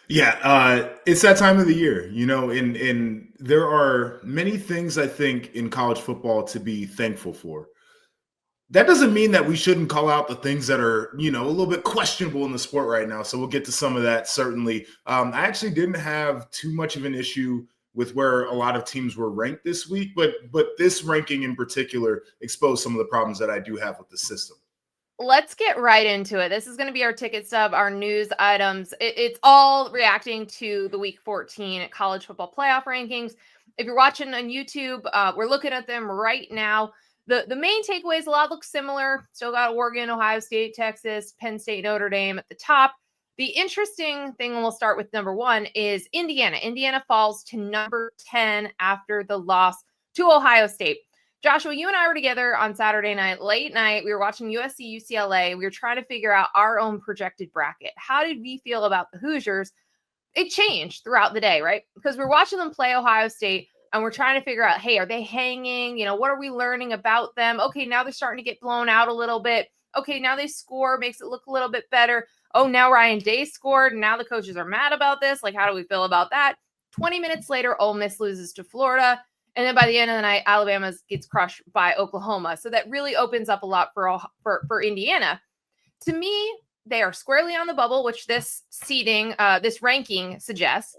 Yeah, it's that time of the year, and there are many things I think in college football to be thankful for. That doesn't mean that we shouldn't call out the things that are, a little bit questionable in the sport right now. So we'll get to some of that certainly. I actually didn't have too much of an issue with where a lot of teams were ranked this week, but this ranking in particular exposed some of the problems that I do have with the system. Let's get right into it. This is going to be our ticket stub, our news items. It's all reacting to the week 14 college football playoff rankings. If you're watching on YouTube, we're looking at them right now. The main takeaways, a lot look similar. Still got Oregon, Ohio State, Texas, Penn State, Notre Dame at the top. The interesting thing, and we'll start with number one, is Indiana. Indiana falls to number 10 after the loss to Ohio State. Joshua, you and I were together on Saturday night, late night. We were watching USC UCLA. We were trying to figure out our own projected bracket. How did we feel about the Hoosiers? It changed throughout the day, right? Because we're watching them play Ohio State and we're trying to figure out, hey, are they hanging? What are we learning about them? Okay, now they're starting to get blown out a little bit. Okay, now they score, makes it look a little bit better. Oh, now Ryan Day scored. And now the coaches are mad about this. Like, how do we feel about that? 20 minutes later, Ole Miss loses to Florida. And then by the end of the night, Alabama gets crushed by Oklahoma. So that really opens up a lot for Indiana. To me, they are squarely on the bubble, which this this ranking suggests.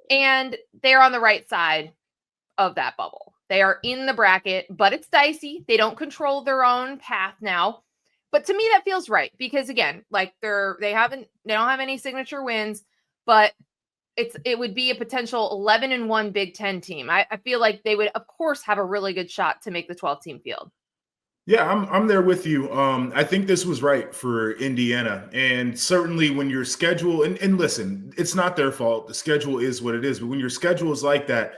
And they're on the right side of that bubble. They are in the bracket, but it's dicey. They don't control their own path now. But to me, that feels right because again, like they don't have any signature wins, but it would be a potential 11-1 Big Ten team. I feel like they would, of course, have a really good shot to make the 12-team field. Yeah, I'm there with you. I think this was right for Indiana, and certainly when your schedule and listen, it's not their fault. The schedule is what it is, but when your schedule is like that,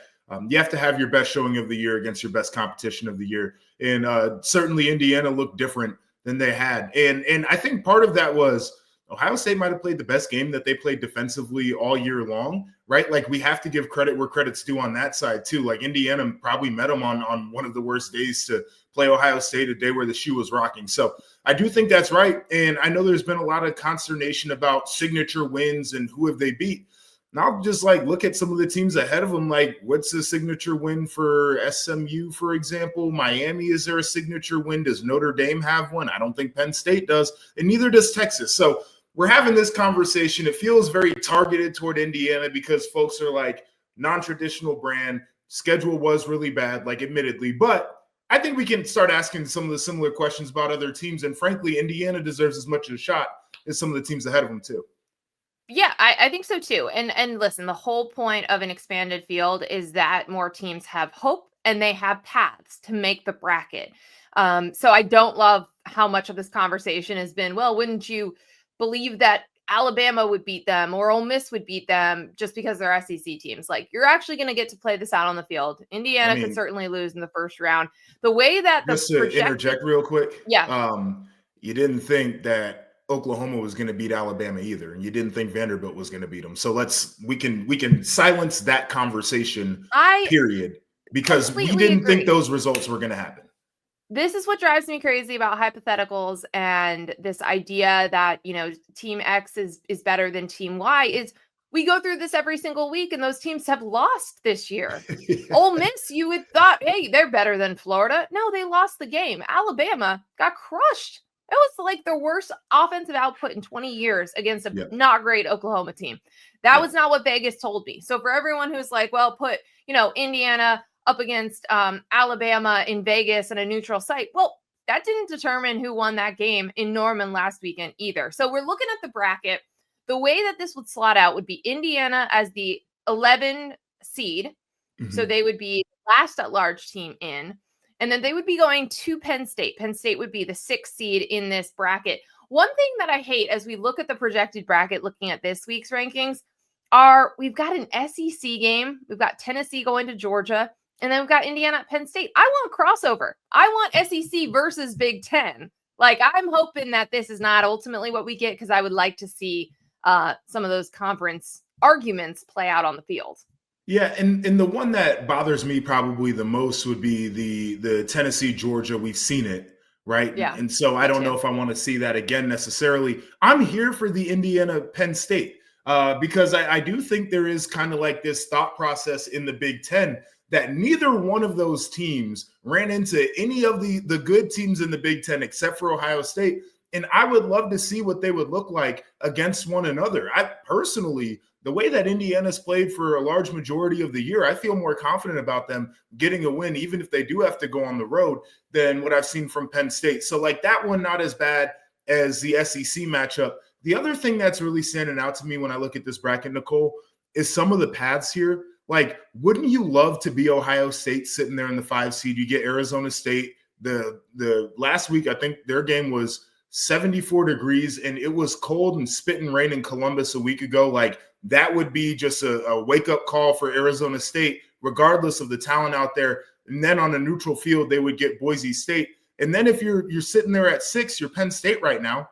you have to have your best showing of the year against your best competition of the year. And certainly Indiana looked different than they had, and I think part of that was Ohio State might have played the best game that they played defensively all year long, right? Like we have to give credit where credit's due on that side too. Like Indiana probably met them on one of the worst days to play Ohio State, a day where the shoe was rocking. So I do think that's right. And I know there's been a lot of consternation about signature wins and who have they beat. And I'll just look at some of the teams ahead of them. Like, what's the signature win for SMU, for example? Miami, is there a signature win? Does Notre Dame have one? I don't think Penn State does, and neither does Texas. So we're having this conversation. It feels very targeted toward Indiana because folks are like non-traditional brand. Schedule was really bad, like admittedly, but I think we can start asking some of the similar questions about other teams. And frankly, Indiana deserves as much of a shot as some of the teams ahead of them too. Yeah, I think so too. And listen, the whole point of an expanded field is that more teams have hope and they have paths to make the bracket. So I don't love how much of this conversation has been, well, wouldn't you believe that Alabama would beat them or Ole Miss would beat them just because they're SEC teams? Like, you're actually going to get to play this out on the field. Indiana could certainly lose in the first round. The way that the just to interject real quick, yeah, you didn't think that Oklahoma was going to beat Alabama either, and you didn't think Vanderbilt was going to beat them. So we can silence that conversation. Period, because we didn't think those results were going to happen. This is what drives me crazy about hypotheticals and this idea that, team X is better than team Y is we go through this every single week and those teams have lost this year. Yeah. Ole Miss, you would thought, hey, they're better than Florida. No, they lost the game. Alabama got crushed. It was like the worst offensive output in 20 years against a not great Oklahoma team. That was not what Vegas told me. So for everyone who's like, well, put, Indiana up against Alabama in Vegas and a neutral site. Well, that didn't determine who won that game in Norman last weekend either. So we're looking at the bracket. The way that this would slot out would be Indiana as the 11 seed. Mm-hmm. So they would be last at large team in. And then they would be going to Penn State. Penn State would be the 6th seed in this bracket. One thing that I hate as we look at the projected bracket, looking at this week's rankings, we've got an SEC game. We've got Tennessee going to Georgia. And then we've got Indiana at Penn State. I want a crossover. I want SEC versus Big Ten. Like, I'm hoping that this is not ultimately what we get because I would like to see some of those conference arguments play out on the field. Yeah, and the one that bothers me probably the most would be the Tennessee, Georgia. We've seen it, right? Yeah. And so I don't know if I want to see that again necessarily. I'm here for the Indiana Penn State. because I do think there is kind of like this thought process in the Big Ten that neither one of those teams ran into any of the good teams in the Big Ten except for Ohio State. And I would love to see what they would look like against one another. I personally, the way that Indiana's played for a large majority of the year, I feel more confident about them getting a win, even if they do have to go on the road, than what I've seen from Penn State. So like that one, not as bad as the SEC matchup. The other thing that's really standing out to me when I look at this bracket, Nicole, is some of the paths here. Like, wouldn't you love to be Ohio State sitting there in the 5 seed? You get Arizona State. The last week, I think their game was 74 degrees, and it was cold and spit and rain in Columbus a week ago. Like, that would be just a wake-up call for Arizona State, regardless of the talent out there. And then on a neutral field, they would get Boise State. And then if you're sitting there at 6, you're Penn State right now.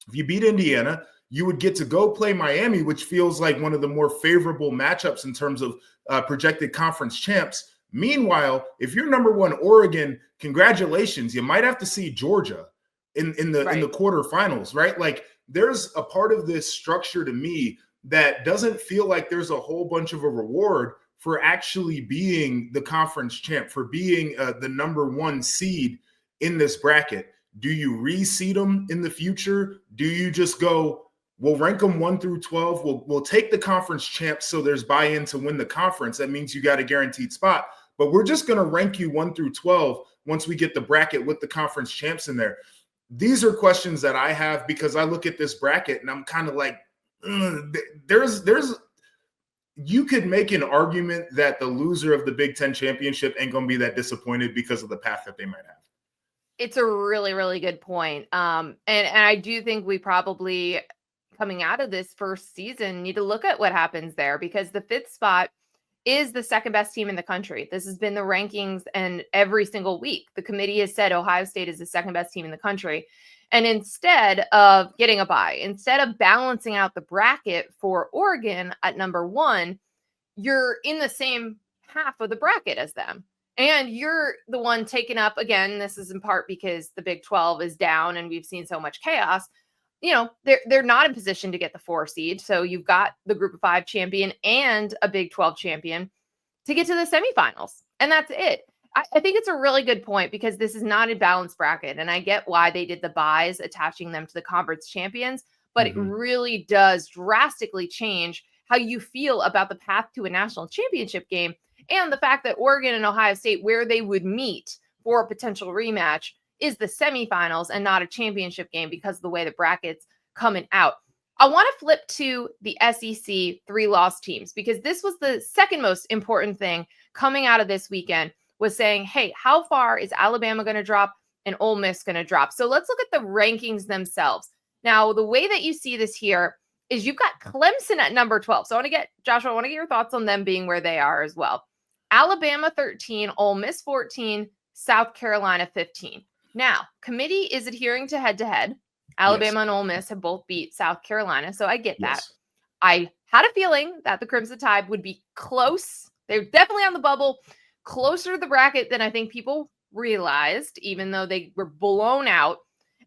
If you beat Indiana, you would get to go play Miami, which feels like one of the more favorable matchups in terms of projected conference champs. Meanwhile, if you're number 1 Oregon, congratulations. You might have to see Georgia in the quarterfinals, right? Like, there's a part of this structure to me that doesn't feel like there's a whole bunch of a reward for actually being the conference champ, for being the number 1 seed in this bracket. Do you reseed them in the future? Do you just go, we'll rank them 1 through 12. We'll take the conference champs so there's buy-in to win the conference. That means you got a guaranteed spot. But we're just going to rank you 1 through 12 once we get the bracket with the conference champs in there. These are questions that I have because I look at this bracket and I'm kind of like, you could make an argument that the loser of the Big Ten championship ain't going to be that disappointed because of the path that they might have. It's a really, really good point. And I do think we probably, coming out of this first season, need to look at what happens there, because the 5th spot is the second best team in the country. This has been the rankings, and every single week the committee has said Ohio State is the second best team in the country. And instead of getting a bye, instead of balancing out the bracket for Oregon at number 1, you're in the same half of the bracket as them. And you're the one taken up, again, this is in part because the Big 12 is down and we've seen so much chaos. You know, they're not in position to get the 4 seed. So you've got the Group of 5 champion and a Big 12 champion to get to the semifinals. And that's it. I think it's a really good point, because this is not a balanced bracket. And I get why they did the buys, attaching them to the conference champions. But it really does drastically change how you feel about the path to a national championship game. And the fact that Oregon and Ohio State, where they would meet for a potential rematch, is the semifinals and not a championship game because of the way the bracket's coming out. I want to flip to the SEC 3-loss teams, because this was the second most important thing coming out of this weekend, was saying, hey, how far is Alabama going to drop and Ole Miss going to drop? So let's look at the rankings themselves. Now, the way that you see this here is you've got Clemson at number 12. So I want to get, Joshua, I want to get your thoughts on them being where they are as well. Alabama 13, Ole Miss 14, South Carolina 15. Now, committee is adhering to head-to-head. Alabama and Ole Miss have both beat South Carolina, so I get that. I had a feeling that the Crimson Tide would be close. They're definitely on the bubble, closer to the bracket than I think people realized, even though they were blown out.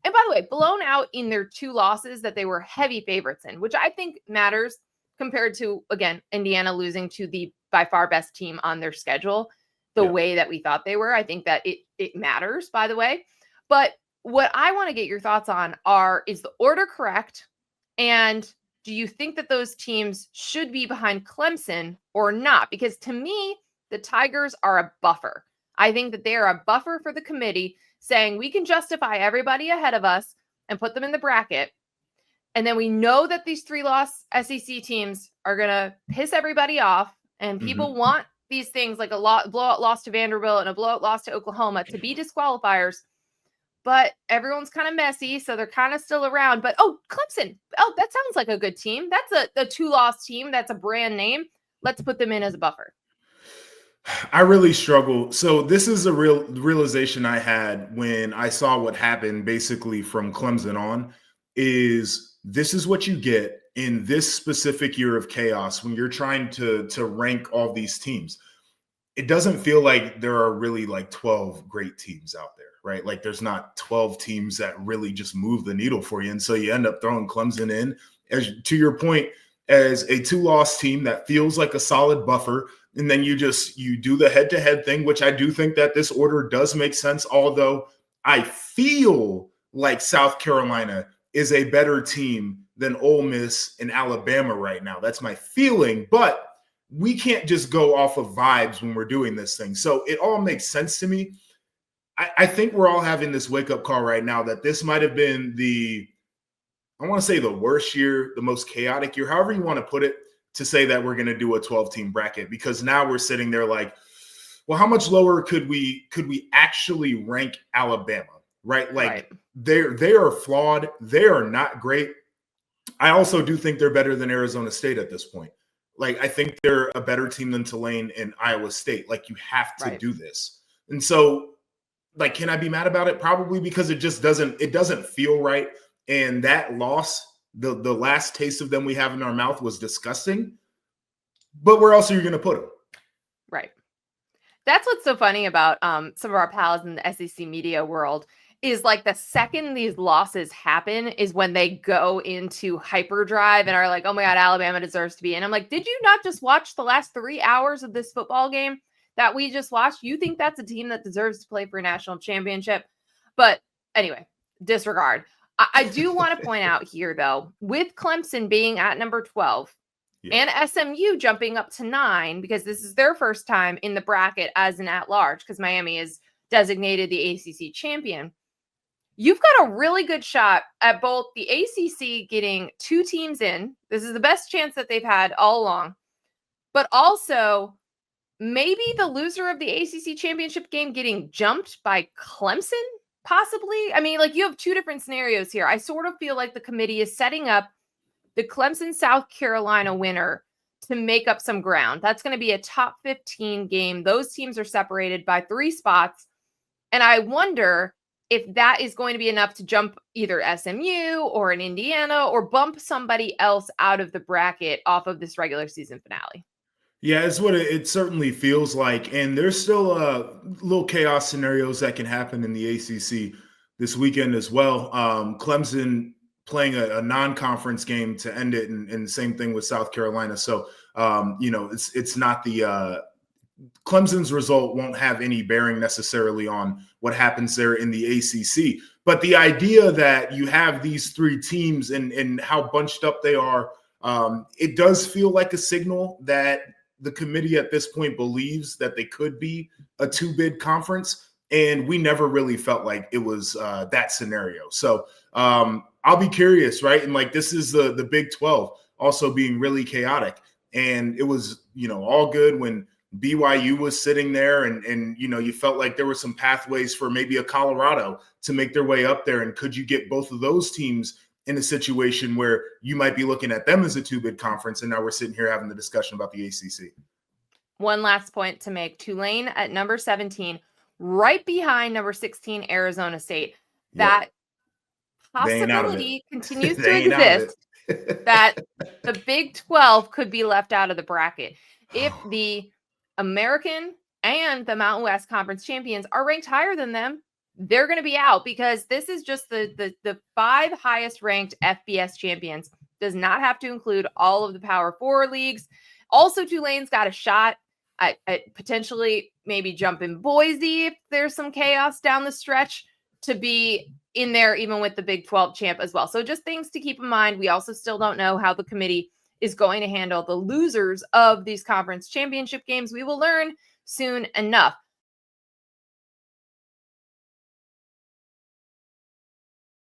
And by the way, blown out in their 2 losses that they were heavy favorites in, which I think matters compared to, again, Indiana losing to the by far best team on their schedule, the way that we thought they were. I think that it matters, by the way. But what I want to get your thoughts on is the order correct? And do you think that those teams should be behind Clemson or not? Because to me, the Tigers are a buffer. I think that they are a buffer for the committee, saying we can justify everybody ahead of us and put them in the bracket. And then we know that these 3-loss SEC teams are going to piss everybody off. And people want these things like a blowout loss to Vanderbilt and a blowout loss to Oklahoma to be disqualifiers. But everyone's kind of messy, so they're kind of still around. But, Clemson, that sounds like a good team. That's a 2-loss team. That's a brand name. Let's put them in as a buffer. I really struggle. So this is a real realization I had when I saw what happened basically from Clemson on, is this is what you get in this specific year of chaos when you're trying to rank all these teams. It doesn't feel like there are really like 12 great teams out there, right? Like there's not 12 teams that really just move the needle for you. And so you end up throwing Clemson in. As to your point, as a 2-loss team that feels like a solid buffer. And then you do the head-to-head thing, which I do think that this order does make sense. Although I feel like South Carolina is a better team than Ole Miss and Alabama right now. That's my feeling, but we can't just go off of vibes when we're doing this thing. So it all makes sense to me. I think we're all having this wake-up call right now that this might have been I want to say the worst year, the most chaotic year, however you want to put it, to say that we're going to do a 12-team bracket, because now we're sitting there like, well, how much lower could we actually rank Alabama, right? Like they are flawed. They are not great. I also do think they're better than Arizona State at this point. Like, I think they're a better team than Tulane and Iowa State. Like, you have to do this. And so, like, can I be mad about it? Probably, because it doesn't feel right. And that loss, the last taste of them we have in our mouth, was disgusting. But where else are you going to put them? Right. That's what's so funny about some of our pals in the SEC media world is, like, the second these losses happen is when they go into hyperdrive and are like, oh my God, Alabama deserves to be in. I'm like, did you not just watch the last 3 hours of this football game that we just watched? You think that's a team that deserves to play for a national championship? But anyway, disregard. I do want to point out here, though, with Clemson being at number 12 and SMU jumping up to 9, because this is their first time in the bracket as an at-large, because Miami is designated the ACC champion. You've got a really good shot at both the ACC getting 2 teams in. This is the best chance that they've had all along. But also, maybe the loser of the ACC championship game getting jumped by Clemson, possibly. I mean, like, you have 2 different scenarios here. I sort of feel like the committee is setting up the Clemson South Carolina winner to make up some ground. That's going to be a top 15 game. Those teams are separated by 3 spots. And I wonder if that is going to be enough to jump either SMU or an Indiana or bump somebody else out of the bracket off of this regular season finale. Yeah, it's what it certainly feels like. And there's still little chaos scenarios that can happen in the ACC this weekend as well. Clemson playing a non-conference game to end it, and same thing with South Carolina. So, it's not the Clemson's result won't have any bearing necessarily on what happens there in the ACC. But the idea that you have these 3 teams and how bunched up they are, it does feel like a signal that the committee at this point believes that they could be a 2-bid conference. And we never really felt like it was that scenario. So I'll be curious, right? And like, this is the Big 12 also being really chaotic. And it was, all good when BYU was sitting there and you felt like there were some pathways for maybe a Colorado to make their way up there. And could you get both of those teams in a situation where you might be looking at them as a 2-bid conference? And now we're sitting here having the discussion about the ACC. One last point to make. Tulane at number 17, right behind number 16, Arizona State. That possibility continues to exist that the Big 12 could be left out of the bracket if the American and the Mountain West Conference champions are ranked higher than them. They're going to be out, because this is just the 5 highest ranked FBS champions. Does not have to include all of the Power 4 leagues. Also, Tulane's got a shot at potentially maybe jumping Boise if there's some chaos down the stretch, to be in there even with the Big 12 champ as well. So just things to keep in mind. We also still don't know how the committee is going to handle the losers of these conference championship games. We will learn soon enough.